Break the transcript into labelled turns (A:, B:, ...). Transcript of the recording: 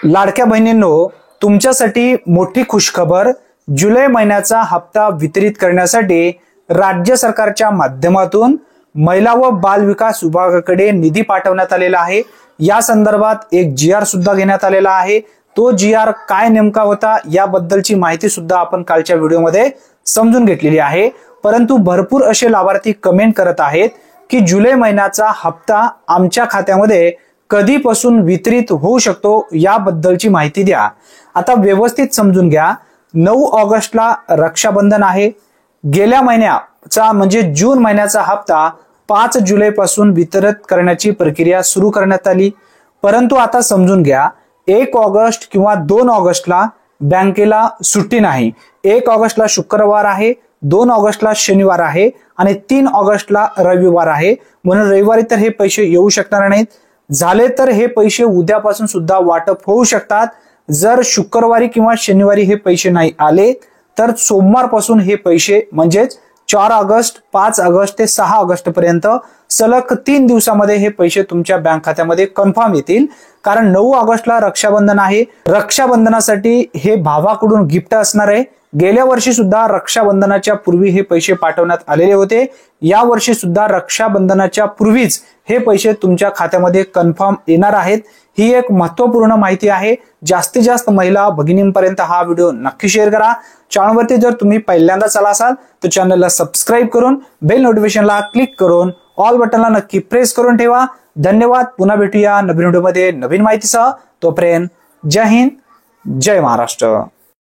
A: लाडक्या बहिणींनो, तुमच्यासाठी मोठी खुशखबर। जुलै महिन्याचा हप्ता वितरित करण्यासाठी राज्य सरकारच्या माध्यमातून महिला व बाल विकास विभागाकडे निधी पाठवण्यात आलेला आहे। या संदर्भात एक जीआर सुद्धा घेण्यात आलेला आहे। तो जीआर काय नेमका होता याबद्दलची माहिती सुद्धा आपण कालच्या व्हिडिओमध्ये समजून घेतलेली आहे। परंतु भरपूर असे लाभार्थी कमेंट करत आहेत की जुलै महिन्याचा हप्ता आमच्या खात्यामध्ये कधीपासून वितरित होऊ शकतो याबद्दलची माहिती द्या। आता व्यवस्थित समजून घ्या। 9 ऑगस्टला रक्षाबंधन आहे। गेल्या महिन्याचा म्हणजे जून महिन्याचा हप्ता 5 जुलै पासून वितरित करण्याची प्रक्रिया सुरू करण्यात आली। परंतु आता समजून घ्या, 1 ऑगस्ट किंवा 2 ऑगस्टला बँकेला सुट्टी नाही। 1 ऑगस्टला शुक्रवार आहे, 2 ऑगस्टला शनिवार आहे आणि 3 ऑगस्टला रविवार आहे। म्हणून रविवारी तर हे पैसे येऊ शकणार नाहीत। झाले तर हे पैसे उद्यापासून सुद्धा वाटप होऊ शकतात। जर शुक्रवारी किंवा शनिवारी हे पैसे नाही आले तर सोमवारपासून हे पैसे म्हणजेच 4 ऑगस्ट, 5 ऑगस्ट ते 6 ऑगस्ट पर्यंत सलग 3 दिवसामध्ये हे पैसे तुमच्या बँक खात्यामध्ये कन्फर्म येतील। कारण 9 ऑगस्टला रक्षाबंधन आहे। रक्षाबंधनासाठी हे भावाकडून गिफ्ट असणार आहे। गेल्या वर्षी सुद्धा रक्षाबंधनाच्या पूर्वी हे पैसे पाठवण्यात आलेले होते। या वर्षी सुद्धा रक्षाबंधनाच्या पूर्वीच हे पैसे तुमच्या खात्यामध्ये कन्फर्म येणार आहेत। ही एक महत्त्वपूर्ण माहिती आहे। जास्तीत जास्त महिला भगिनींपर्यंत हा व्हिडिओ नक्की शेअर करा। चॅनलवरती जर तुम्ही पहिल्यांदाच आला असाल तर चॅनलला सबस्क्राइब करून बेल नोटिफिकेशनला क्लिक करून ऑल बटनला नक्की प्रेस करून ठेवा। धन्यवाद। पुन्हा भेटूया नवीन व्हिडिओमध्ये नवीन माहितीसह। तोपर्यंत जय हिंद, जय महाराष्ट्र।